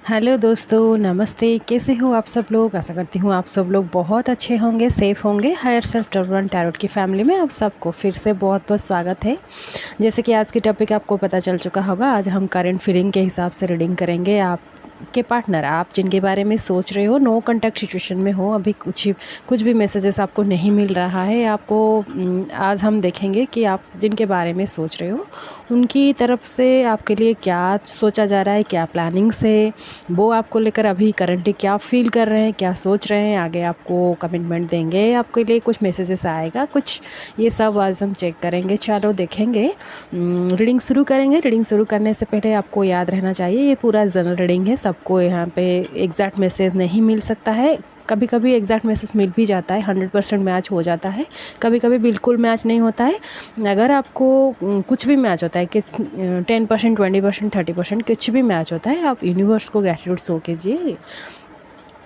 Hello दोस्तों, नमस्ते। कैसे हो आप सब लोग? आशा करती हूँ आप सब लोग बहुत अच्छे होंगे, सेफ़ होंगे। हायर सेल्फ टर्बन टैरोट की फैमिली में आप सबको फिर से बहुत बहुत स्वागत है। जैसे कि आज की टॉपिक आपको पता चल चुका होगा, आज हम करंट फीलिंग के हिसाब से रीडिंग करेंगे। आप के पार्टनर, आप जिनके बारे में सोच रहे हो, नो कांटेक्ट सिचुएशन में हो, अभी कुछ भी मैसेजेस आपको नहीं मिल रहा है आपको। आज हम देखेंगे कि आप जिनके बारे में सोच रहे हो उनकी तरफ से आपके लिए क्या सोचा जा रहा है, क्या प्लानिंग्स है, वो आपको लेकर अभी करंटली क्या फील कर रहे हैं, क्या सोच रहे हैं, आगे आपको कमिटमेंट देंगे, आपके लिए कुछ मैसेजेस आएगा कुछ, ये सब आज हम चेक करेंगे। चलो देखेंगे, रीडिंग शुरू करेंगे। रीडिंग शुरू करने से पहले आपको याद रहना चाहिए ये पूरा जनरल रीडिंग है, सबको यहाँ पे एग्जैक्ट मैसेज नहीं मिल सकता है। कभी कभी एग्जैक्ट मैसेज मिल भी जाता है, 100% मैच हो जाता है, कभी कभी बिल्कुल मैच नहीं होता है। अगर आपको कुछ भी मैच होता है कि 10%, 20%, 30% कुछ भी मैच होता है, आप यूनिवर्स को ग्रेटिट्यूड शो कीजिए।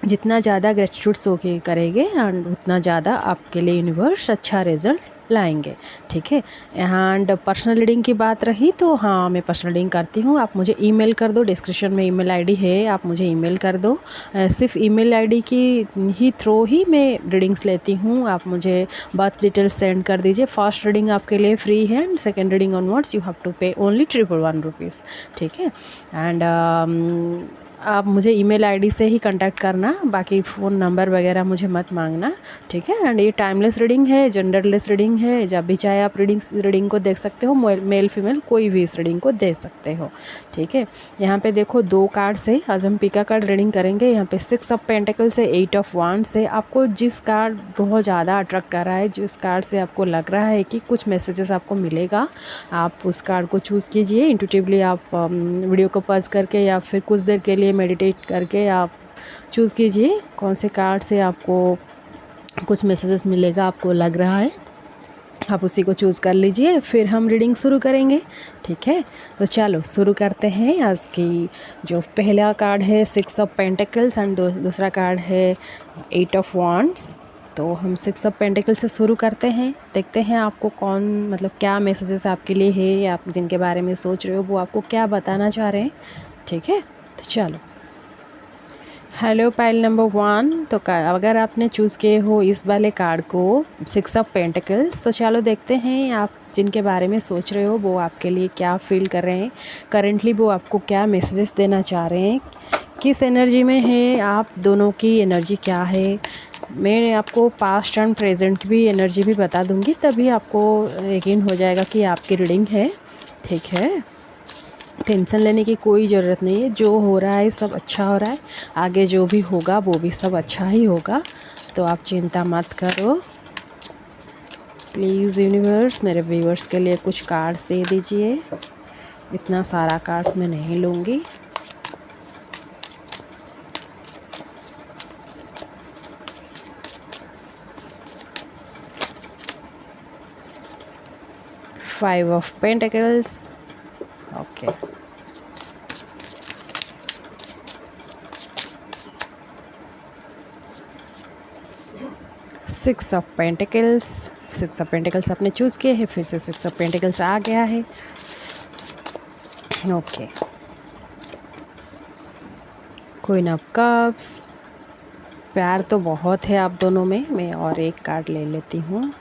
जितना ज़्यादा ग्रेटिट्यूड शो करेंगे एंड उतना ज़्यादा आपके लिए यूनिवर्स अच्छा रिजल्ट लाएंगे। ठीक है। एंड पर्सनल रीडिंग की बात रही तो हाँ, मैं पर्सनल रीडिंग करती हूँ। आप मुझे ईमेल कर दो, डिस्क्रिप्शन में ईमेल आईडी है, आप मुझे ईमेल कर दो। सिर्फ ईमेल आईडी की ही थ्रू ही मैं रीडिंग्स लेती हूँ। आप मुझे बर्थ डिटेल्स सेंड कर दीजिए। फर्स्ट रीडिंग आपके लिए फ्री है and second reading onwards you have to pay only 111 rupees. ठीक है। एंड आप मुझे ईमेल आईडी से ही कांटेक्ट करना, बाकी फ़ोन नंबर वगैरह मुझे मत मांगना। ठीक है। एंड ये टाइमलेस रीडिंग है, जेंडरलेस रीडिंग है, जब भी चाहे आप रीडिंग को देख सकते हो। मेल फीमेल कोई भी इस रीडिंग को दे सकते हो। ठीक है। यहाँ पे देखो 2 कार्ड से आज हम पिका कार्ड रीडिंग करेंगे। यहाँ पे 6 ऑफ पेंटिकल से 8 ऑफ वांड से आपको जिस कार्ड बहुत ज़्यादा अट्रैक्ट कर रहा है, जिस कार्ड से आपको लग रहा है कि कुछ मैसेजेस आपको मिलेगा, आप उस कार्ड को चूज़ कीजिए। इंट्यूटिवली आप वीडियो को पॉज करके या फिर कुछ देर के लिए मेडिटेट करके आप चूज़ कीजिए कौन से कार्ड से आपको कुछ मैसेजेस मिलेगा, आपको लग रहा है आप उसी को चूज़ कर लीजिए। फिर हम रीडिंग शुरू करेंगे। ठीक है। तो चलो शुरू करते हैं। आज की जो पहला कार्ड है 6 ऑफ पेंटिकल्स एंड दूसरा कार्ड है 8 ऑफ वांड्स। तो हम 6 ऑफ पेंटिकल से शुरू करते हैं, देखते हैं आपको कौन मतलब क्या मैसेजेस आपके लिए है, या आप जिनके बारे में सोच रहे हो वो आपको क्या बताना चाह रहे हैं। ठीक है। तो चलो, हेलो पाइल नंबर 1। तो अगर आपने चूज़ किए हो इस वाले कार्ड को 6 ऑफ पेंटिकल्स, तो चलो देखते हैं आप जिनके बारे में सोच रहे हो वो आपके लिए क्या फील कर रहे हैं, करेंटली वो आपको क्या मैसेजेस देना चाह रहे हैं, किस एनर्जी में है, आप दोनों की एनर्जी क्या है। मैं आपको पास्ट एंड प्रेजेंट की भी एनर्जी भी बता दूंगी, तभी आपको यकीन हो जाएगा कि आपकी रीडिंग है। ठीक है। टेंशन लेने की कोई ज़रूरत नहीं है, जो हो रहा है सब अच्छा हो रहा है, आगे जो भी होगा वो भी सब अच्छा ही होगा, तो आप चिंता मत करो। प्लीज़ यूनिवर्स मेरे व्यूअर्स के लिए कुछ कार्ड्स दे दीजिए। इतना सारा कार्ड्स मैं नहीं लूँगी। Five of pentacles. Okay. 6 of pentacles. 6 of pentacles आपने चूज़ किए हैं, फिर से 6 ऑफ पेंटिकल्स आ गया है। ओके। Queen of cups. प्यार तो बहुत है आप दोनों में। मैं और एक कार्ड ले लेती हूँ।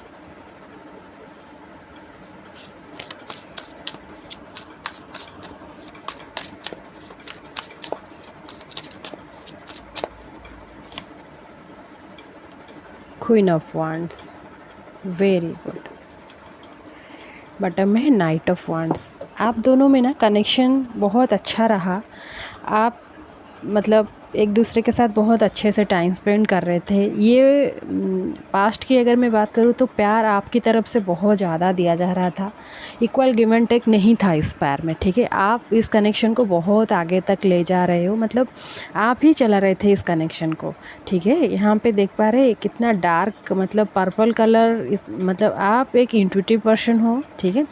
Queen of wands, very good. Bottom में है नाइट ऑफ वांड्स। आप दोनों में ना कनेक्शन बहुत अच्छा रहा। आप मतलब एक दूसरे के साथ बहुत अच्छे से टाइम स्पेंड कर रहे थे। ये पास्ट की अगर मैं बात करूँ तो प्यार आपकी तरफ से बहुत ज़्यादा दिया जा रहा था, इक्वल गिव एंड टेक नहीं था इस प्यार में। ठीक है। आप इस कनेक्शन को बहुत आगे तक ले जा रहे हो, मतलब आप ही चला रहे थे इस कनेक्शन को। ठीक है। यहाँ पे देख पा रहे कितना डार्क मतलब पर्पल कलर, मतलब आप एक इंट्यूटिव पर्सन हो। ठीक है।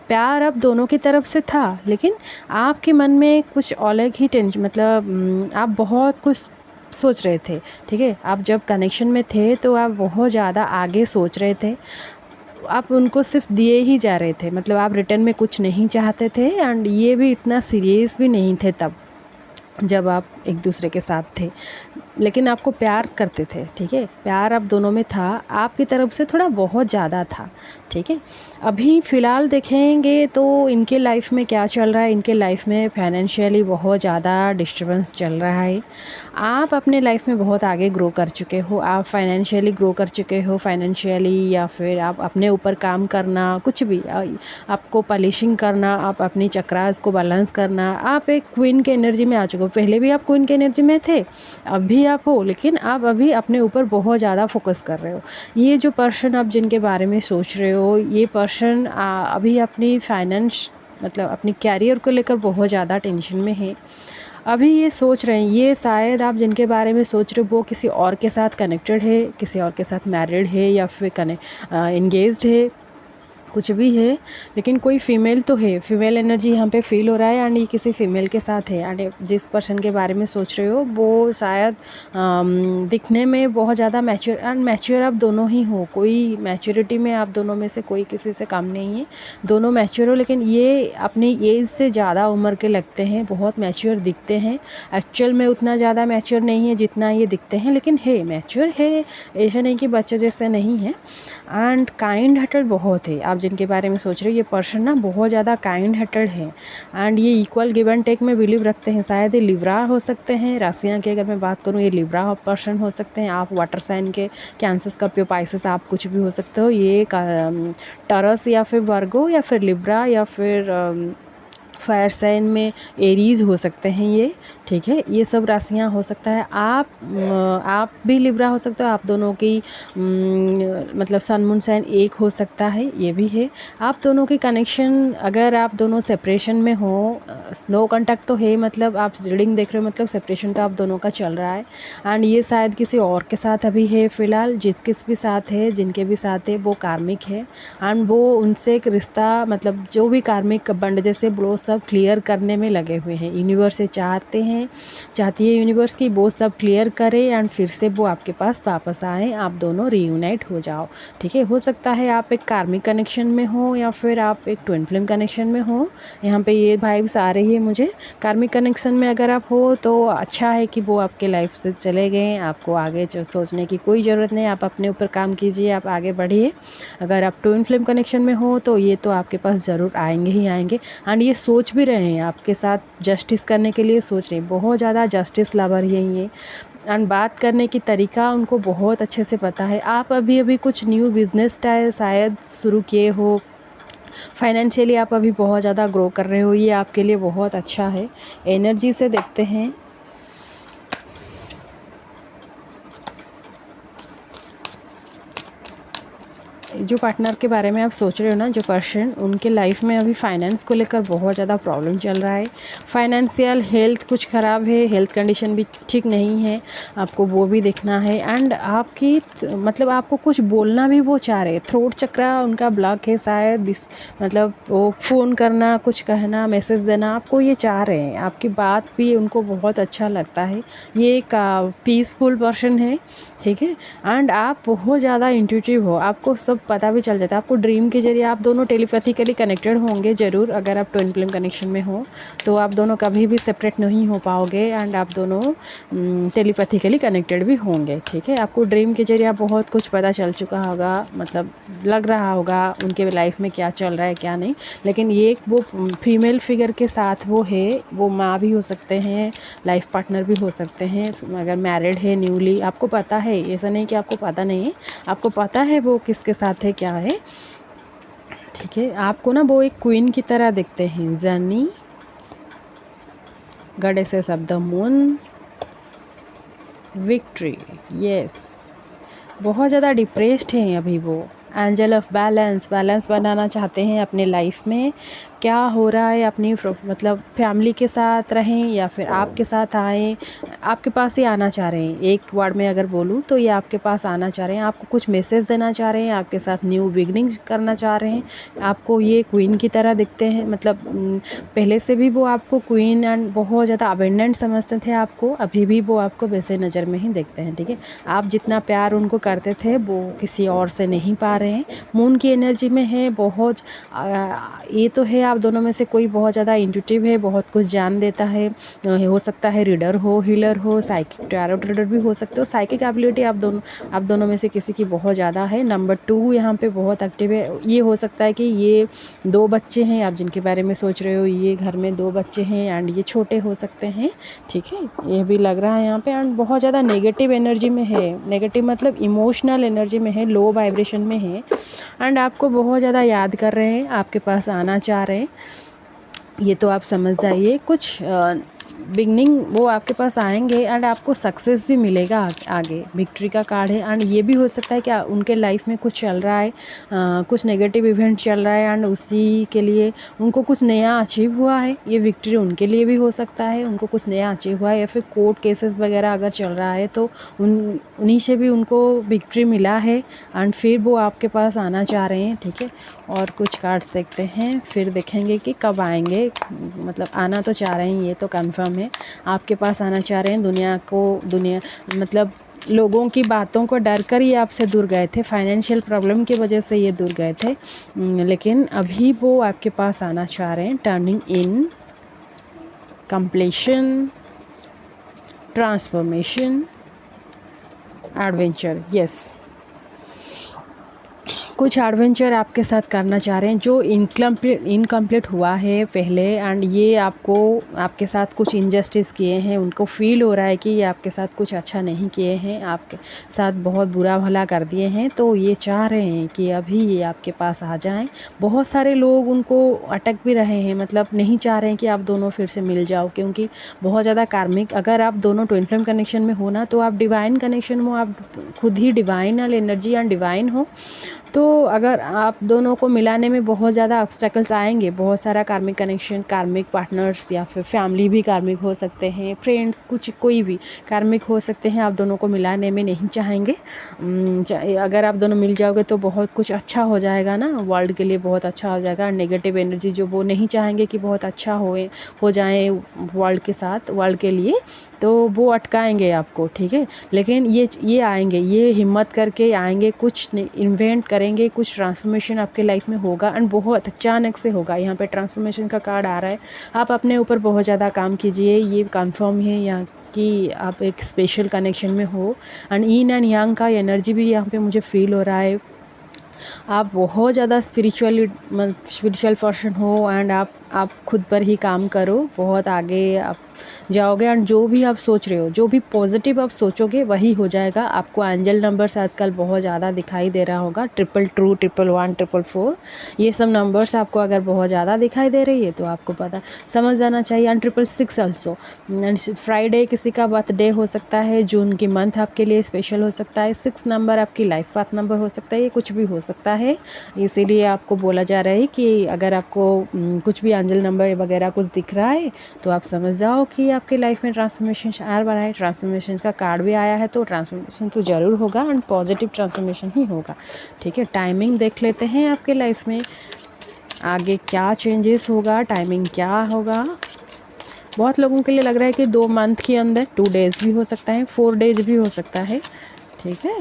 प्यार अब दोनों की तरफ से था, लेकिन आपके मन में कुछ अलग ही टेंशन, मतलब आप बहुत कुछ सोच रहे थे। ठीक है। आप जब कनेक्शन में थे तो आप बहुत ज़्यादा आगे सोच रहे थे, आप उनको सिर्फ दिए ही जा रहे थे, मतलब आप रिटर्न में कुछ नहीं चाहते थे, एंड ये भी इतना सीरियस भी नहीं थे तब। जब आप एक दूसरे के साथ थे, लेकिन आपको प्यार करते थे, ठीक है, प्यार आप दोनों में था, आपकी तरफ से थोड़ा बहुत ज़्यादा था, ठीक है। अभी फ़िलहाल देखेंगे तो इनके लाइफ में क्या चल रहा है, इनके लाइफ में फाइनेंशियली बहुत ज़्यादा डिस्टर्बेंस चल रहा है। आप अपने लाइफ में बहुत आगे ग्रो कर चुके हो, आप फाइनेंशियली ग्रो कर चुके हो, फाइनेंशियली, या फिर आप अपने ऊपर काम करना, कुछ भी आपको पॉलिशिंग करना, आप अपनी चक्रास को बैलेंस करना, आप एक क्वीन के एनर्जी में आ चुके हो। पहले भी आप क्वीन के एनर्जी में थे, अभी आप हो, लेकिन आप अभी अपने ऊपर बहुत ज़्यादा फोकस कर रहे हो। ये जो पर्सन आप जिनके बारे में सोच रहे हो, ये पर्सन अभी अपनी फाइनेंस मतलब अपनी कैरियर को लेकर बहुत ज़्यादा टेंशन में है। अभी ये सोच रहे हैं, ये शायद आप जिनके बारे में सोच रहे हो वो किसी और के साथ कनेक्टेड है, किसी और के साथ मैरिड है, या फिर एंगेज्ड है, कुछ भी है, लेकिन कोई फीमेल तो है, फीमेल एनर्जी यहाँ पे फील हो रहा है। एंड ये किसी फीमेल के साथ है। एंड जिस पर्सन के बारे में सोच रहे हो वो शायद दिखने में बहुत ज़्यादा मैच्योर, एंड मैच्योर आप दोनों ही हो, कोई मैच्योरिटी में आप दोनों में से कोई किसी से कम नहीं है, दोनों मैच्योर हो। लेकिन ये अपनी एज से ज़्यादा उम्र के लगते हैं, बहुत मैच्योर दिखते हैं। एक्चुअल में उतना ज़्यादा मैच्योर नहीं है जितना ये दिखते हैं, लेकिन है, मैच्योर है, ऐसा नहीं कि बच्चे जैसे नहीं है। एंड काइंड हार्टेड बहुत है। आप जिनके बारे में सोच रहे हो ये पर्सन ना बहुत ज़्यादा काइंड हार्टेड है। एंड ये इक्वल गिव एंड टेक में बिलीव रखते हैं। शायद ये लिब्रा हो सकते हैं, राशियाँ की अगर मैं बात करूँ ये लिब्रा पर्सन हो सकते हैं। आप वाटर साइन के, कैंसर, स्कॉर्पियो, पाइसेस, आप कुछ भी हो सकते हो। ये टॉरस या फिर वर्गो या फिर लिब्रा या फिर फायर साइन में एरीज हो सकते हैं ये, ठीक है। ये सब राशियाँ हो सकता है। आप भी लिब्रा हो सकते हो, आप दोनों की मतलब सन मून साइन एक हो सकता है, ये भी है। आप दोनों की कनेक्शन, अगर आप दोनों सेपरेशन में हो, स्लो कॉन्टैक्ट तो है, मतलब आप रीडिंग देख रहे हो, मतलब सेपरेशन तो आप दोनों का चल रहा है। एंड ये शायद किसी और के साथ अभी है फ़िलहाल, किस भी साथ है, जिनके भी साथ है वो कार्मिक है। एंड वो उनसे एक रिश्ता, मतलब जो भी कार्मिक बंड जैसे वो सब क्लियर करने में लगे हुए हैं। यूनिवर्स से चाहती है यूनिवर्स की वो सब क्लियर करे एंड फिर से वो आपके पास वापस आए, आप दोनों रीयूनाइट हो जाओ, ठीक है। हो सकता है आप एक कार्मिक कनेक्शन में हो या फिर आप एक ट्विन फ्लेम कनेक्शन में हो। यहाँ पे ये वाइब्स आ रही है मुझे। कार्मिक कनेक्शन में अगर आप हो तो अच्छा है कि वो आपके लाइफ से चले गए, आपको आगे जो सोचने की कोई ज़रूरत नहीं, आप अपने ऊपर काम कीजिए, आप आगे बढ़िए। अगर आप ट्विन फ्लेम कनेक्शन में हो तो ये तो आपके पास ज़रूर आएंगे ही आएंगे। एंड ये सोच भी रहे हैं आपके साथ जस्टिस करने के लिए, सोच रहे हैं, बहुत ज़्यादा जस्टिस लवर ही हैं ये। एंड बात करने की तरीका उनको बहुत अच्छे से पता है। आप अभी कुछ न्यू बिजनेस शायद शुरू किए हो, फाइनेंशियली आप अभी बहुत ज़्यादा ग्रो कर रहे हो, ये आपके लिए बहुत अच्छा है। एनर्जी से देखते हैं, जो पार्टनर के बारे में आप सोच रहे हो ना, जो पर्सन, उनके लाइफ में अभी फाइनेंस को लेकर बहुत ज़्यादा प्रॉब्लम चल रहा है। फाइनेंशियल हेल्थ कुछ ख़राब है, हेल्थ कंडीशन भी ठीक नहीं है, आपको वो भी देखना है। एंड आपकी मतलब आपको कुछ बोलना भी वो चाह रहे हैं, थ्रोट चक्रा उनका ब्लॉक है शायद, मतलब वो फ़ोन करना, कुछ कहना, मैसेज देना, आपको ये चाह रहे हैं, आपकी बात भी उनको बहुत अच्छा लगता है। ये एक पीसफुल पर्सन है, ठीक है। एंड आप बहुत ज़्यादा इंट्यूटिव हो, आपको सब पता भी चल जाता है। आपको ड्रीम के जरिए आप दोनों टेलीपैथिकली कनेक्टेड होंगे ज़रूर। अगर आप ट्विन फ्लेम कनेक्शन में हो तो आप दोनों कभी भी सेपरेट नहीं हो पाओगे। एंड आप दोनों टेलीपैथिकली कनेक्टेड भी होंगे, ठीक है। आपको ड्रीम के जरिए आप बहुत कुछ पता चल चुका होगा, मतलब लग रहा होगा उनके लाइफ में क्या चल रहा है क्या नहीं। लेकिन ये वो फीमेल फिगर के साथ वो है, वो माँ भी हो सकते हैं, लाइफ पार्टनर भी हो सकते हैं, अगर मैरिड है न्यूली, आपको पता है, ऐसा नहीं कि आपको पता नहीं है, आपको पता है वो किसके साथ है क्या है, ठीक है। आपको ना वो एक क्वीन की तरह दिखते हैं। Journey, goddesses of the moon, victory, yes, बहुत ज़्यादा डिप्रेस्ड हैं अभी वो। एंजल ऑफ बैलेंस बनाना चाहते हैं अपने लाइफ में। क्या हो रहा है, अपनी मतलब फैमिली के साथ रहें या फिर आपके साथ आएँ, आपके पास ही आना चाह रहे हैं। एक वर्ड में अगर बोलूँ तो ये आपके पास आना चाह रहे हैं, आपको कुछ मैसेज देना चाह रहे हैं, आपके साथ न्यू बिगनिंग करना चाह रहे हैं। आपको ये क्वीन की तरह दिखते हैं, मतलब पहले से भी वो आपको क्वीन एंड बहुत ज़्यादा अबेंडेंट समझते थे आपको, अभी भी वो आपको वैसे नज़र में ही देखते हैं, ठीक है। आप जितना प्यार उनको करते थे वो किसी और से नहीं पा रहे हैं। मून की एनर्जी में है बहुत, ये तो है आप दोनों में से कोई बहुत ज़्यादा इंट्यूटिव है, बहुत कुछ जान देता है, हो सकता है रीडर हो, हीलर हो, साइकिक टैरो रीडर भी हो सकते हो। साइकिक एबिलिटी आप दोनों में से किसी की बहुत ज़्यादा है। नंबर 2 यहाँ पे बहुत एक्टिव है। ये हो सकता है कि ये 2 बच्चे हैं आप जिनके बारे में सोच रहे हो, ये घर में 2 बच्चे हैं एंड ये छोटे हो सकते हैं, ठीक है, ये भी लग रहा है यहाँ पे। एंड बहुत ज़्यादा नेगेटिव एनर्जी में है, नेगेटिव मतलब इमोशनल एनर्जी में है, लो वाइब्रेशन में है एंड आपको बहुत ज़्यादा याद कर रहे हैं, आपके पास आना चाह रहे हैं, ये तो आप समझ जाइए। कुछ बिगनिंग वो आपके पास आएंगे एंड आपको सक्सेस भी मिलेगा आगे, विक्ट्री का कार्ड है। एंड ये भी हो सकता है कि उनके लाइफ में कुछ चल रहा है, कुछ नेगेटिव इवेंट चल रहा है एंड उसी के लिए उनको कुछ नया अचीव हुआ है। ये विक्ट्री उनके लिए भी हो सकता है, उनको कुछ नया अचीव हुआ है, या फिर कोर्ट केसेस वगैरह अगर चल रहा है तो उन्हीं से भी उनको विक्ट्री मिला है एंड फिर वो आपके पास आना चाह रहे हैं, ठीक है। और कुछ कार्ड्स देखते हैं, फिर देखेंगे कि कब आएंगे, मतलब आना तो चाह रहे हैं, ये तो कंफर्म है, आपके पास आना चाह रहे हैं। दुनिया मतलब लोगों की बातों को डर कर ये आपसे दूर गए थे, फाइनेंशियल प्रॉब्लम की वजह से ये दूर गए थे, लेकिन अभी वो आपके पास आना चाह रहे हैं। टर्निंग इन, कंप्लीशन, ट्रांसफॉर्मेशन, एडवेंचर, यस, कुछ एडवेंचर आपके साथ करना चाह रहे हैं जो इनकम्प्लीट हुआ है पहले एंड ये आपके साथ कुछ इनजस्टिस किए हैं, उनको फील हो रहा है कि ये आपके साथ कुछ अच्छा नहीं किए हैं, आपके साथ बहुत बुरा भला कर दिए हैं, तो ये चाह रहे हैं कि अभी ये आपके पास आ जाएं। बहुत सारे लोग उनको अटक भी रहे हैं, मतलब नहीं चाह रहे हैं कि आप दोनों फिर से मिल जाओ, क्योंकि बहुत ज़्यादा कार्मिक, अगर आप दोनों ट्विन फ्लेम कनेक्शन में हो ना, तो आप डिवाइन कनेक्शन में, आप खुद ही डिवाइनल एनर्जी एंड डिवाइन हो, तो अगर आप दोनों को मिलाने में बहुत ज़्यादा ऑब्स्टेकल्स आएंगे, बहुत सारा कार्मिक कनेक्शन, कार्मिक पार्टनर्स या फिर फैमिली भी कार्मिक हो सकते हैं, फ्रेंड्स, कुछ कोई भी कार्मिक हो सकते हैं, आप दोनों को मिलाने में नहीं चाहेंगे। अगर आप दोनों मिल जाओगे तो बहुत कुछ अच्छा हो जाएगा ना, वर्ल्ड के लिए बहुत अच्छा हो जाएगा। नेगेटिव एनर्जी जो वो नहीं चाहेंगे कि बहुत अच्छा हो जाए वर्ल्ड के साथ, वर्ल्ड के लिए, तो वो अटकाएंगे आपको, ठीक है। लेकिन ये आएंगे, ये हिम्मत करके आएंगे, कुछ इन्वेंट करेंगे, कुछ ट्रांसफॉर्मेशन आपके लाइफ में होगा एंड बहुत अचानक से होगा। यहाँ पे ट्रांसफॉर्मेशन का कार्ड आ रहा है, आप अपने ऊपर बहुत ज़्यादा काम कीजिए, ये कंफर्म है यहाँ कि आप एक स्पेशल कनेक्शन में हो एंड इन एंड यांग का एनर्जी भी यहाँ पे मुझे फील हो रहा है। आप बहुत ज़्यादा स्पिरिचुअल पर्सन हो एंड आप खुद पर ही काम करो, बहुत आगे आप जाओगे एंड जो भी आप सोच रहे हो, जो भी पॉजिटिव आप सोचोगे वही हो जाएगा। आपको एंजल नंबर्स आजकल बहुत ज़्यादा दिखाई दे रहा होगा, 222, 111, 444, ये सब नंबर्स आपको अगर बहुत ज़्यादा दिखाई दे रही है तो आपको पता समझ जाना चाहिए। एंड 666 ऑल्सो, फ्राइडे किसी का बर्थडे हो सकता है, जून की मंथ आपके लिए स्पेशल हो सकता है, 6 नंबर आपकी लाइफ पाथ नंबर हो सकता है, ये कुछ भी हो सकता है। इसीलिए आपको बोला जा रहा है कि अगर आपको कुछ भी एंजल नंबर वगैरह कुछ दिख रहा है तो आप समझ जाओ कि आपके लाइफ में ट्रांसफॉर्मेशन आ रहा है। ट्रांसफॉर्मेशन का कार्ड भी आया है, तो ट्रांसफॉर्मेशन तो ज़रूर होगा एंड पॉजिटिव ट्रांसफॉर्मेशन ही होगा, ठीक है। टाइमिंग देख लेते हैं आपके लाइफ में आगे क्या चेंजेस होगा, टाइमिंग क्या होगा। बहुत लोगों के लिए लग रहा है कि 2 मंथ के अंदर, 2 डेज़ भी हो सकता है, 4 डेज़ भी हो सकता है, ठीक है।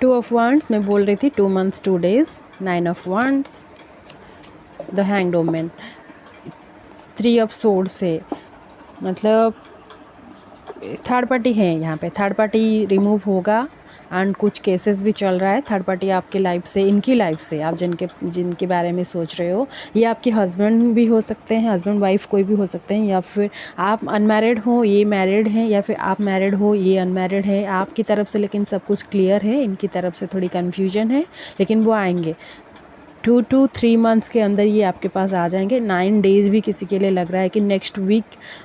2 ऑफ वांड्स मैं बोल रही थी, 2 months 2 days. 9 of wands, the hanged woman, 3 of swords है, मतलब थर्ड पार्टी है यहाँ पे, थर्ड पार्टी रिमूव होगा एंड कुछ केसेस भी चल रहा है थर्ड पार्टी आपकी लाइफ से, इनकी लाइफ से, आप जिनके बारे में सोच रहे हो, ये आपके हस्बैंड भी हो सकते हैं, हस्बैंड वाइफ कोई भी हो सकते हैं, या फिर आप अनमैरिड हो, ये मैरिड हैं, या फिर आप मैरिड हो, ये अनमैरिड है। आपकी तरफ से लेकिन सब कुछ क्लियर है, इनकी तरफ से थोड़ी कन्फ्यूजन है, लेकिन वो आएंगे 2 to 3 मंथ्स के अंदर, ये आपके पास आ जाएंगे। 9 डेज़ भी किसी के लिए लग रहा है कि नेक्स्ट वीक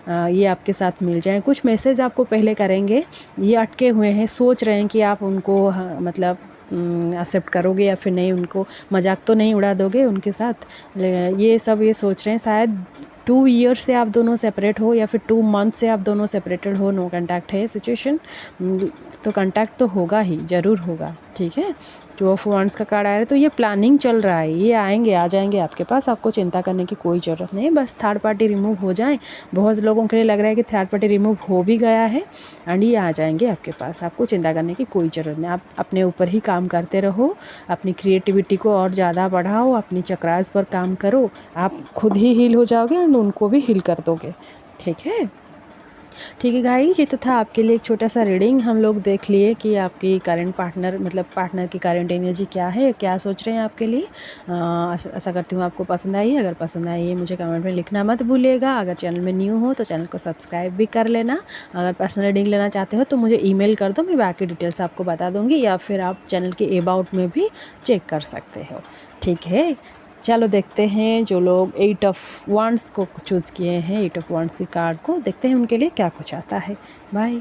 ये आपके साथ मिल जाएं। कुछ मैसेज आपको पहले करेंगे, ये अटके हुए हैं, सोच रहे हैं कि आप उनको मतलब एक्सेप्ट करोगे या फिर नहीं, उनको मजाक तो नहीं उड़ा दोगे उनके साथ, ये सब ये सोच रहे हैं। शायद 2 ईयर्स से आप दोनों सेपरेट हो या फिर 2 मंथ से आप दोनों सेपरेटेड हो, नो कांटेक्ट है सिचुएशन, तो कांटेक्ट तो होगा ही, ज़रूर होगा, ठीक है। टू ऑफ वांड्स का कार्ड आया है, तो ये प्लानिंग चल रहा है, ये आएंगे, आ जाएंगे आपके पास, आपको चिंता करने की कोई ज़रूरत नहीं है। बस थर्ड पार्टी रिमूव हो जाए। बहुत लोगों के लिए लग रहा है कि थर्ड पार्टी रिमूव हो भी गया है एंड ये आ जाएंगे आपके पास, आपको चिंता करने की कोई ज़रूरत नहीं। आप अपने ऊपर ही काम करते रहो, अपनी क्रिएटिविटी को और ज़्यादा बढ़ाओ, अपनी चक्रास पर काम करो, आप खुद ही हील हो जाओगे एंड उनको भी हील कर दोगे। ठीक है, ठीक है गाइस, ये तो था आपके लिए एक छोटा सा रीडिंग। हम लोग देख लिए कि आपकी करंट पार्टनर, मतलब पार्टनर की करंट एनर्जी क्या है, क्या सोच रहे हैं आपके लिए। आशा करती हूँ आपको पसंद आई है। अगर पसंद आई है मुझे कमेंट में लिखना मत भूलिएगा। अगर चैनल में न्यू हो तो चैनल को सब्सक्राइब भी कर लेना। अगर पर्सनल रीडिंग लेना चाहते हो तो मुझे ईमेल कर दो, मैं बाकी डिटेल्स आपको बता दूँगी, या फिर आप चैनल के अबाउट में भी चेक कर सकते हो। ठीक है, चलो देखते हैं जो लोग 8 ऑफ वांड्स को चूज़ किए हैं, 8 ऑफ वांड्स के कार्ड को, देखते हैं उनके लिए क्या कुछ आता है। बाय।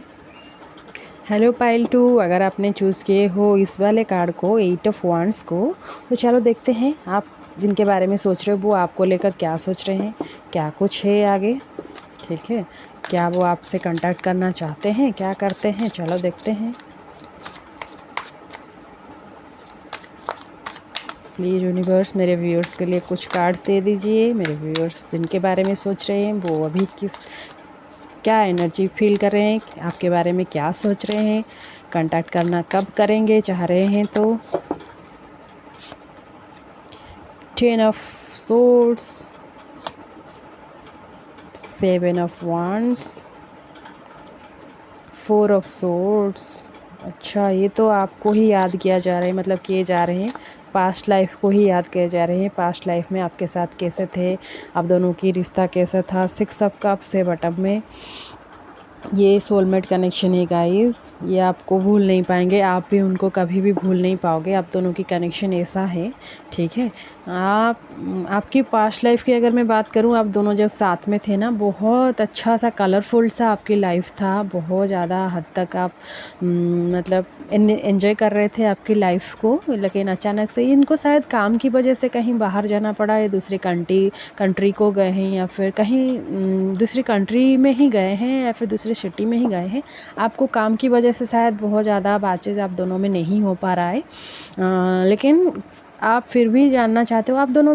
हेलो पाइल 2, अगर आपने चूज़ किए हो इस वाले कार्ड को, 8 ऑफ वांड्स को, तो चलो देखते हैं आप जिनके बारे में सोच रहे हो वो आपको लेकर क्या सोच रहे हैं, क्या कुछ है आगे। ठीक है, क्या वो आपसे कांटेक्ट करना चाहते हैं, क्या करते हैं, चलो देखते हैं। प्लीज़ यूनिवर्स मेरे व्यूअर्स के लिए कुछ कार्ड्स दे दीजिए। मेरे व्यूअर्स जिनके बारे में सोच रहे हैं वो अभी क्या एनर्जी फील कर रहे हैं, आपके बारे में क्या सोच रहे हैं, कांटेक्ट करना कब करेंगे चाह रहे हैं तो। 10 of swords, 7 of wands, 4 of swords. अच्छा, ये तो आपको ही याद किया जा रहा है, मतलब किए जा रहे हैं, पास्ट लाइफ को ही याद किए जा रहे हैं। पास्ट लाइफ में आपके साथ कैसे थे, आप दोनों की रिश्ता कैसा था। 6 ऑफ कप्स है बॉटम में, ये सोलमेट कनेक्शन है गाइस, ये आपको भूल नहीं पाएंगे, आप भी उनको कभी भी भूल नहीं पाओगे। आप दोनों की कनेक्शन ऐसा है। ठीक है, आपकी पास्ट लाइफ की अगर मैं बात करूं, आप दोनों जब साथ में थे ना, बहुत अच्छा सा कलरफुल सा आपकी लाइफ था, बहुत ज़्यादा हद तक आप मतलब एंजॉय कर रहे थे आपकी लाइफ को। लेकिन अचानक से इनको शायद काम की वजह से कहीं बाहर जाना पड़ा, या दूसरी कंट्री को गए हैं, या फिर कहीं दूसरी कंट्री में ही गए हैं, या फिर दूसरी सिटी में ही गए हैं। आपको काम की वजह से शायद बहुत ज़्यादा बातचीत आप दोनों में नहीं हो पा रहा है, लेकिन आप फिर भी जानना चाहते हो, आप दोनों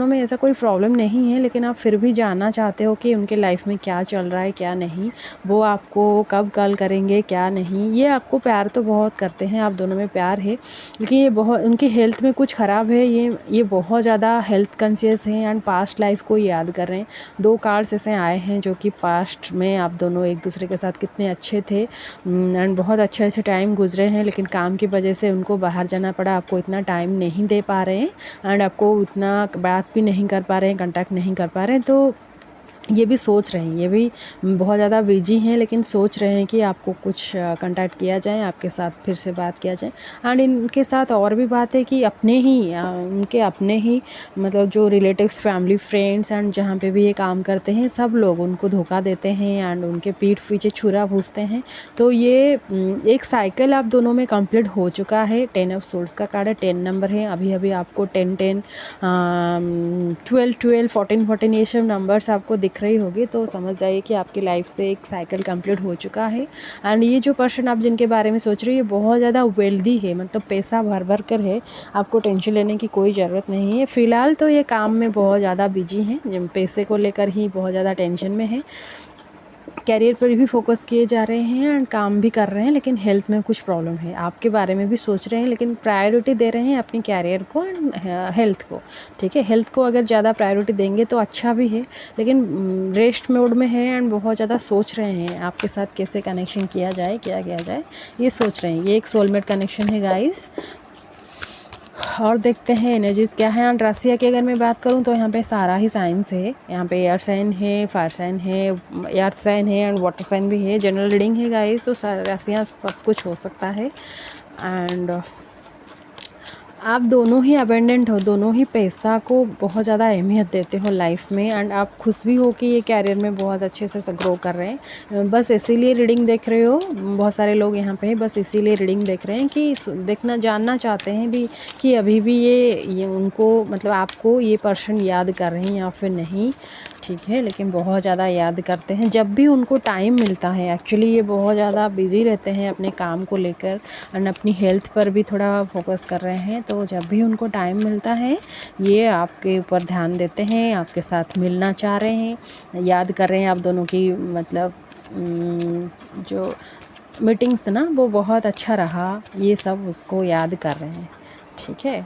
में ऐसा कोई प्रॉब्लम नहीं है, लेकिन आप फिर भी जानना चाहते हो कि उनके लाइफ में क्या चल रहा है क्या नहीं, वो आपको कब कॉल करेंगे क्या नहीं। ये आपको प्यार तो बहुत करते हैं, आप दोनों में प्यार है, लेकिन ये बहुत उनकी हेल्थ में कुछ ख़राब है, ये बहुत ज़्यादा हेल्थ कॉन्शियस हैं एंड पास्ट लाइफ को याद कर रहे हैं। 2 कार्ड्स ऐसे आए हैं जो कि पास्ट में आप दोनों एक दूसरे के साथ कितने अच्छे थे एंड बहुत अच्छे टाइम गुजरे हैं, लेकिन काम की वजह से उनको बाहर जाना पड़ा, आपको इतना टाइम नहीं दे पा रहे हैं एंड आपको उतना बात भी नहीं कर पा रहे हैं, कांटेक्ट नहीं कर पा रहे हैं। तो ये भी सोच रहे हैं, ये भी बहुत ज़्यादा बिजी हैं, लेकिन सोच रहे हैं कि आपको कुछ कांटेक्ट किया जाए, आपके साथ फिर से बात किया जाए। एंड इनके साथ और भी बात है कि उनके अपने ही मतलब जो रिलेटिव्स, फैमिली, फ्रेंड्स एंड जहाँ पे भी ये काम करते हैं, सब लोग उनको धोखा देते हैं एंड उनके पीठ पीछे छुरा भूंजते हैं। तो ये एक साइकिल आप दोनों में कंप्लीट हो चुका है। 10 ऑफ सोर्ड्स का कार्ड है, 10 नंबर है, अभी अभी आपको 10 12 12 14 14 ये सब नंबर्स आपको दिख रही होगी, तो समझ जाइए कि आपकी लाइफ से एक साइकिल कंप्लीट हो चुका है। एंड ये जो पर्सन आप जिनके बारे में सोच रहे हो, ये बहुत ज़्यादा वेल्दी है, मतलब पैसा भर भर कर है, आपको टेंशन लेने की कोई ज़रूरत नहीं है। फ़िलहाल तो ये काम में बहुत ज़्यादा बिजी हैं, पैसे को लेकर ही बहुत ज़्यादा टेंशन में है। कैरियर पर भी फोकस किए जा रहे हैं एंड काम भी कर रहे हैं, लेकिन हेल्थ में कुछ प्रॉब्लम है। आपके बारे में भी सोच रहे हैं, लेकिन प्रायोरिटी दे रहे हैं अपनी कैरियर को एंड हेल्थ को। ठीक है, हेल्थ को अगर ज़्यादा प्रायोरिटी देंगे तो अच्छा भी है, लेकिन रेस्ट मोड में है एंड बहुत ज़्यादा सोच रहे हैं आपके साथ कैसे कनेक्शन किया जाए, क्या किया जाए, ये सोच रहे हैं। ये एक सोलमेट कनेक्शन है गाइस। और देखते हैं एनर्जीज़ क्या है। एंड राशिया की अगर मैं बात करूं तो यहाँ पे सारा ही साइंस है, यहाँ पे एयर साइन है, फायर साइन है, अर्थ साइन है एंड वाटर साइन भी है। जनरल रीडिंग है गाइस, तो राशियाँ सब कुछ हो सकता है। एंड आप दोनों ही अबेंडेंट हो, दोनों ही पैसा को बहुत ज़्यादा अहमियत देते हो लाइफ में एंड आप खुश भी हो कि ये कैरियर में बहुत अच्छे से ग्रो कर रहे हैं। बस इसीलिए रीडिंग देख रहे हो, बहुत सारे लोग यहाँ पे बस इसीलिए रीडिंग देख रहे हैं कि देखना जानना चाहते हैं भी कि अभी भी ये उनको मतलब आपको ये पर्सन याद कर रहे हैं या फिर नहीं। ठीक है, लेकिन बहुत ज़्यादा याद करते हैं जब भी उनको टाइम मिलता है। एक्चुअली ये बहुत ज़्यादा बिज़ी रहते हैं अपने काम को लेकर एंड अपनी हेल्थ पर भी थोड़ा फोकस कर रहे हैं, तो जब भी उनको टाइम मिलता है ये आपके ऊपर ध्यान देते हैं, आपके साथ मिलना चाह रहे हैं, याद कर रहे हैं आप दोनों की मतलब जो मीटिंग्स था ना वो बहुत अच्छा रहा, ये सब उसको याद कर रहे हैं। ठीक है,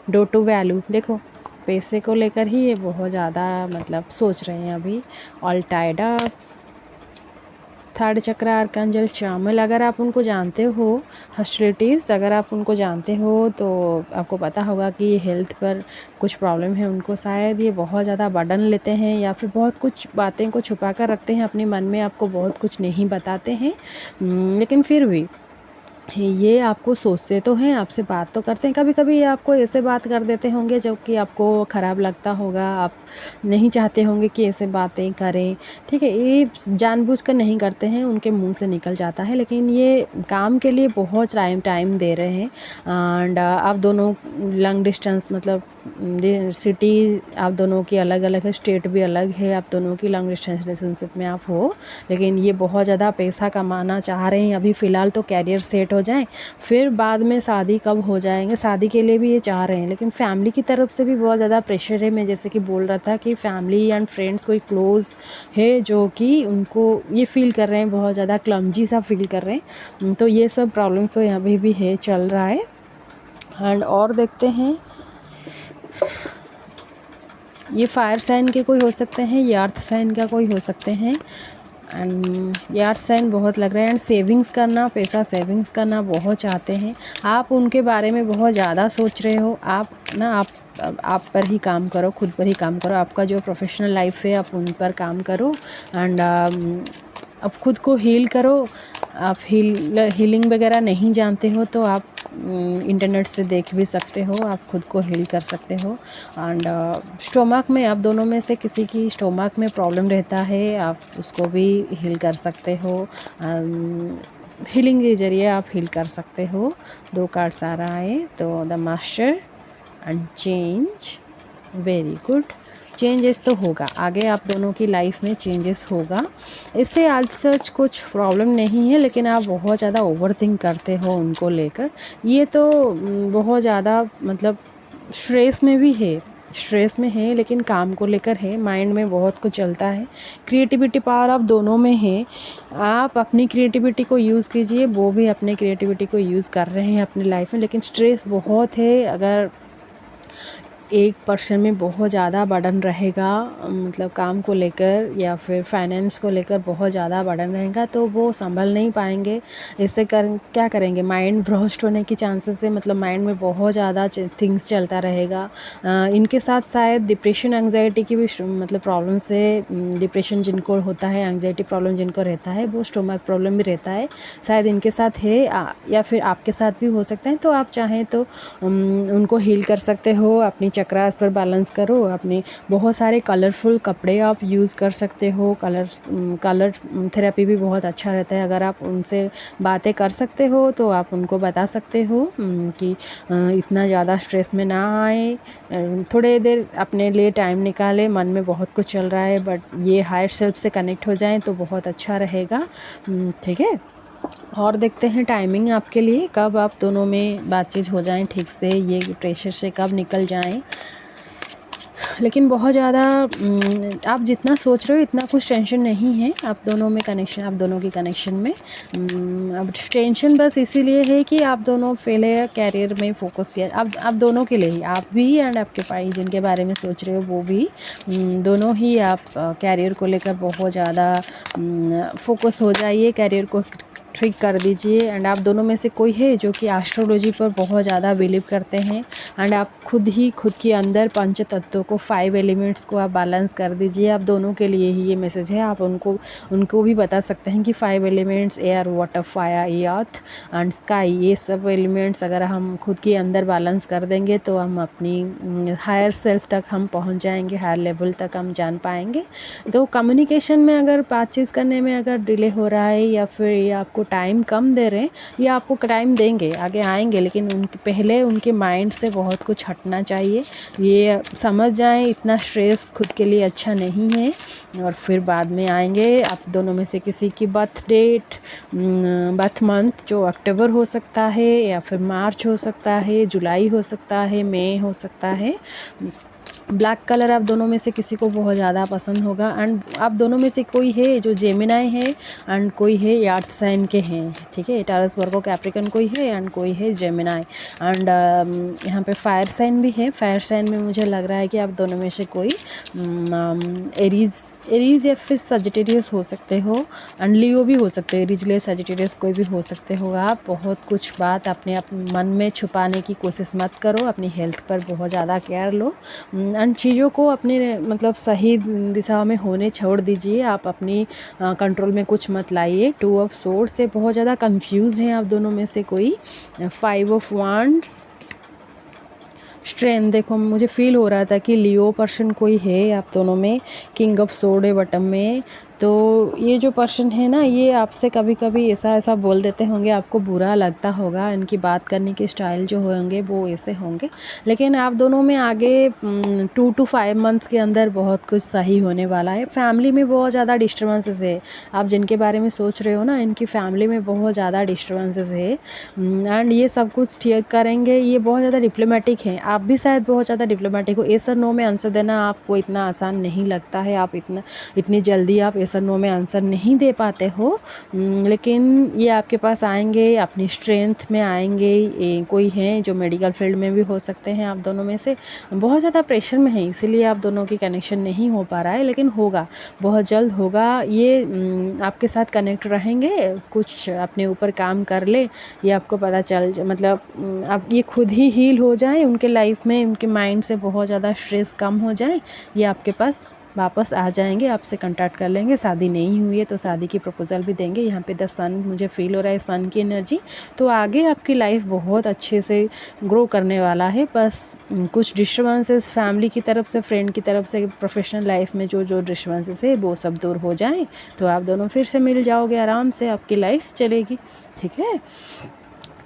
डो टू वैल्यू देखो, पैसे को लेकर ही ये बहुत ज़्यादा मतलब सोच रहे हैं अभी। ऑल टाइड अप, थर्ड चक्र आर्कैंजल चामल, अगर आप उनको जानते हो, हॉस्टिलिटीज़ अगर आप उनको जानते हो तो आपको पता होगा कि ये हेल्थ पर कुछ प्रॉब्लम है उनको, शायद ये बहुत ज़्यादा बर्डन लेते हैं या फिर बहुत कुछ बातें को छुपा कर रखते हैं अपने मन में, आपको बहुत कुछ नहीं बताते हैं, लेकिन फिर भी ये आपको सोचते तो हैं, आपसे बात तो करते हैं, कभी कभी ये आपको ऐसे बात कर देते होंगे जो कि आपको ख़राब लगता होगा, आप नहीं चाहते होंगे कि ऐसे बातें करें। ठीक है, ये जानबूझकर नहीं करते हैं, उनके मुंह से निकल जाता है, लेकिन ये काम के लिए बहुत टाइम दे रहे हैं। एंड आप दोनों लॉन्ग डिस्टेंस मतलब सिटी आप दोनों की अलग अलग है, स्टेट भी अलग है, आप दोनों की लॉन्ग डिस्टेंस रिलेशनशिप में आप हो, लेकिन ये बहुत ज़्यादा पैसा कमाना चाह रहे हैं। अभी फ़िलहाल तो कैरियर सेट हो जाए, फिर बाद में शादी कब हो जाएंगे, शादी के लिए भी ये चाह रहे हैं, लेकिन फैमिली की तरफ से भी बहुत ज़्यादा प्रेशर है। मैं जैसे कि बोल रहा था कि फैमिली एंड फ्रेंड्स कोई क्लोज़ है जो कि उनको ये फील कर रहे हैं, बहुत ज़्यादा क्लमजी सा फील कर रहे हैं, तो ये सब प्रॉब्लम्स तो यहाँ भी है, चल रहा है। एंड और देखते हैं, ये फायर साइन के कोई हो सकते हैं, ये अर्थ साइन का कोई हो सकते हैं, एंड ये अर्थ साइन बहुत लग रहा है। एंड सेविंग्स करना, पैसा सेविंग्स करना बहुत चाहते हैं, आप उनके बारे में बहुत ज़्यादा सोच रहे हो। आप पर ही काम करो, खुद पर ही काम करो, आपका जो प्रोफेशनल लाइफ है आप उन पर काम करो एंड अब खुद को हील करो। आप हीलिंग वगैरह नहीं जानते हो तो आप इंटरनेट से देख भी सकते हो, आप खुद को हील कर सकते हो। एंड स्टोमक में आप दोनों में से किसी की स्टोमक में प्रॉब्लम रहता है, आप उसको भी हील कर सकते हो, हीलिंग के ज़रिए आप हील कर सकते हो। 2 कार्ड्स आ रहा है, तो the master and change, very good. Changes तो होगा, आगे आप दोनों की लाइफ में चेंजेस होगा। इससे आज सच कुछ प्रॉब्लम नहीं है, लेकिन आप बहुत ज़्यादा ओवरथिंक करते हो उनको लेकर। ये तो बहुत ज़्यादा मतलब स्ट्रेस में भी है, स्ट्रेस में है, लेकिन काम को लेकर है, माइंड में बहुत कुछ चलता है। क्रिएटिविटी पावर आप दोनों में है, आप अपनी क्रिएटिविटी को यूज़ कीजिए, वो भी अपने क्रिएटिविटी को यूज़ कर रहे हैं अपनी लाइफ में, लेकिन स्ट्रेस बहुत है। अगर एक पर्सन में बहुत ज़्यादा बर्डन रहेगा, मतलब काम को लेकर या फिर फाइनेंस को लेकर बहुत ज़्यादा बर्डन रहेगा, तो वो संभल नहीं पाएंगे। इससे क्या करेंगे, माइंड ब्रोस्ट होने की चांसेस है, मतलब माइंड में बहुत ज़्यादा थिंग्स चलता रहेगा। इनके साथ शायद डिप्रेशन एंग्जाइटी की भी मतलब प्रॉब्लम से, डिप्रेशन जिनको होता है, एंग्जाइटी प्रॉब्लम जिनको रहता है, वो स्टोमक प्रॉब्लम भी रहता है, शायद इनके साथ है या फिर आपके साथ भी हो सकता है। तो आप चाहें तो उनको हील कर सकते हो, अपनी चक्रास पर बैलेंस करो, अपने बहुत सारे कलरफुल कपड़े आप यूज़ कर सकते हो। कलर थेरेपी भी बहुत अच्छा रहता है, अगर आप उनसे बातें कर सकते हो तो आप उनको बता सकते हो कि इतना ज़्यादा स्ट्रेस में ना आए, थोड़े देर अपने लिए टाइम निकालें, मन में बहुत कुछ चल रहा है बट ये हायर सेल्फ से कनेक्ट हो जाएं तो बहुत अच्छा रहेगा। ठीक है, और देखते हैं टाइमिंग आपके लिए, कब आप दोनों में बातचीत हो जाएं ठीक से, ये प्रेशर से कब निकल जाएं। लेकिन बहुत ज़्यादा आप जितना सोच रहे हो इतना कुछ टेंशन नहीं है आप दोनों में कनेक्शन, आप दोनों की कनेक्शन में। अब टेंशन बस इसीलिए है कि आप दोनों पहले कैरियर में फोकस किया, आप दोनों के लिए ही, आप भी एंड आपके भाई जिनके बारे में सोच रहे हो वो भी, दोनों ही आप कैरियर को लेकर बहुत ज़्यादा फोकस हो जाइए, कैरियर को ठीक कर दीजिए। एंड आप दोनों में से कोई है जो कि एस्ट्रोलॉजी पर बहुत ज़्यादा बिलीव करते हैं, एंड आप खुद के अंदर पंच तत्वों को, 5 एलिमेंट्स को आप बैलेंस कर दीजिए। आप दोनों के लिए ही ये मैसेज है, आप उनको भी बता सकते हैं कि 5 elements, air, water, fire, earth and sky, ये सब एलिमेंट्स अगर हम खुद के अंदर बैलेंस कर देंगे तो हम अपनी हायर सेल्फ तक हम पहुंच जाएंगे, हायर लेवल तक हम जान पाएंगे। तो कम्युनिकेशन में अगर बातचीत करने में अगर डिले हो रहा है या फिर ये आपको आपको टाइम कम दे रहे हैं, ये आपको टाइम देंगे, आगे आएंगे, लेकिन उनके पहले उनके माइंड से बहुत कुछ हटना चाहिए। ये समझ जाएं इतना स्ट्रेस खुद के लिए अच्छा नहीं है, और फिर बाद में आएंगे। आप दोनों में से किसी की बर्थ डेट, बर्थ मंथ जो अक्टूबर हो सकता है, या फिर मार्च हो सकता है, जुलाई हो सकता है, मई हो सकता है। ब्लैक कलर आप दोनों में से किसी को बहुत ज़्यादा पसंद होगा। एंड आप दोनों में से कोई है जो जेमिनाई है एंड कोई है अर्थ साइन के हैं, ठीक है। टॉरस, वर्गो, कैप्रिकॉर्न कोई है एंड कोई है जेमिनाई। एंड यहाँ पे फायर साइन भी है। फायर साइन में मुझे लग रहा है कि आप दोनों में से कोई एरीज या फिर सजिटेरियस हो सकते हो, एंड लियो भी हो सकते हो। एरीज, लियो, सजिटेरियस कोई भी हो सकते हो आप। बहुत कुछ बात अपने मन में छुपाने की कोशिश मत करो, अपनी हेल्थ पर बहुत ज़्यादा केयर लो, एंड चीज़ों को अपने मतलब सही दिशा में होने छोड़ दीजिए। आप अपनी कंट्रोल में कुछ मत लाइए। 2 ऑफ सोर्ड से बहुत ज़्यादा कंफ्यूज हैं आप दोनों में से कोई। 5 ऑफ वांड्स, स्ट्रेंथ, देखो मुझे फील हो रहा था कि लियो पर्सन कोई है आप दोनों में। किंग ऑफ सोर्ड है बॉटम में। तो ये जो पर्सन है ना, ये आपसे कभी कभी ऐसा बोल देते होंगे, आपको बुरा लगता होगा। इनकी बात करने के स्टाइल जो होंगे वो ऐसे होंगे, लेकिन आप दोनों में आगे 2 to 5 मंथ्स के अंदर बहुत कुछ सही होने वाला है। फैमिली में बहुत ज़्यादा डिस्टर्बेंसेस है। आप जिनके बारे में सोच रहे हो ना, इनकी फैमिली में बहुत ज़्यादा डिस्टर्बेंसेस है, एंड ये सब कुछ ठीक करेंगे। ये बहुत ज़्यादा डिप्लोमेटिक हैं, आप भी शायद बहुत ज़्यादा डिप्लोमेटिक हो। येस और नो में आंसर देना आपको इतना आसान नहीं लगता है। आप इतनी जल्दी आप येस और नो में आंसर नहीं दे पाते हो, लेकिन ये आपके पास आएंगे, अपनी स्ट्रेंथ में आएंगे। कोई है जो मेडिकल फील्ड में भी हो सकते हैं आप दोनों में से। बहुत ज़्यादा प्रेशर में है, इसीलिए आप दोनों की कनेक्शन नहीं हो पा रहा है, लेकिन होगा, बहुत जल्द होगा। ये आपके साथ कनेक्ट रहेंगे, कुछ अपने ऊपर काम कर ले, ये आपको पता चल मतलब अब ये खुद ही हील हो जाए उनके लाइफ में, उनके माइंड से बहुत ज़्यादा स्ट्रेस कम हो जाए, ये आपके पास वापस आ जाएंगे, आपसे कांटेक्ट कर लेंगे। शादी नहीं हुई है तो शादी की प्रपोजल भी देंगे। यहाँ पे द सन मुझे फील हो रहा है, सन की एनर्जी। तो आगे आपकी लाइफ बहुत अच्छे से ग्रो करने वाला है। बस कुछ डिस्टर्बेंसेस फैमिली की तरफ से, फ्रेंड की तरफ से, प्रोफेशनल लाइफ में जो डिस्टर्बेंसेस है वो सब दूर हो जाएं, तो आप दोनों फिर से मिल जाओगे, आराम से आपकी लाइफ चलेगी, ठीक है।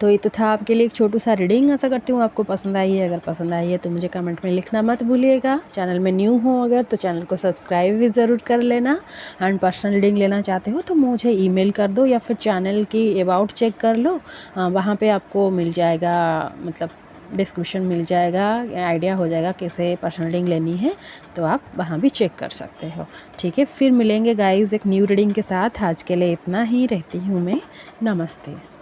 तो ये तो था आपके लिए एक छोटू सा रीडिंग। आशा करती हूँ आपको पसंद आई है। अगर पसंद आई है तो मुझे कमेंट में लिखना मत भूलिएगा। चैनल में न्यू हो अगर तो चैनल को सब्सक्राइब भी ज़रूर कर लेना। एंड पर्सनल रीडिंग लेना चाहते हो तो मुझे ईमेल कर दो, या फिर चैनल की अबाउट चेक कर लो, वहाँ पे आपको मिल जाएगा, मतलब डिस्क्रिप्शन मिल जाएगा, आइडिया हो जाएगा कैसे पर्सनल रीडिंग लेनी है, तो आप वहाँ भी चेक कर सकते हो, ठीक है। फिर मिलेंगे गाइज़ एक न्यू रीडिंग के साथ। आज के लिए इतना ही, रहती हूँ मैं, नमस्ते।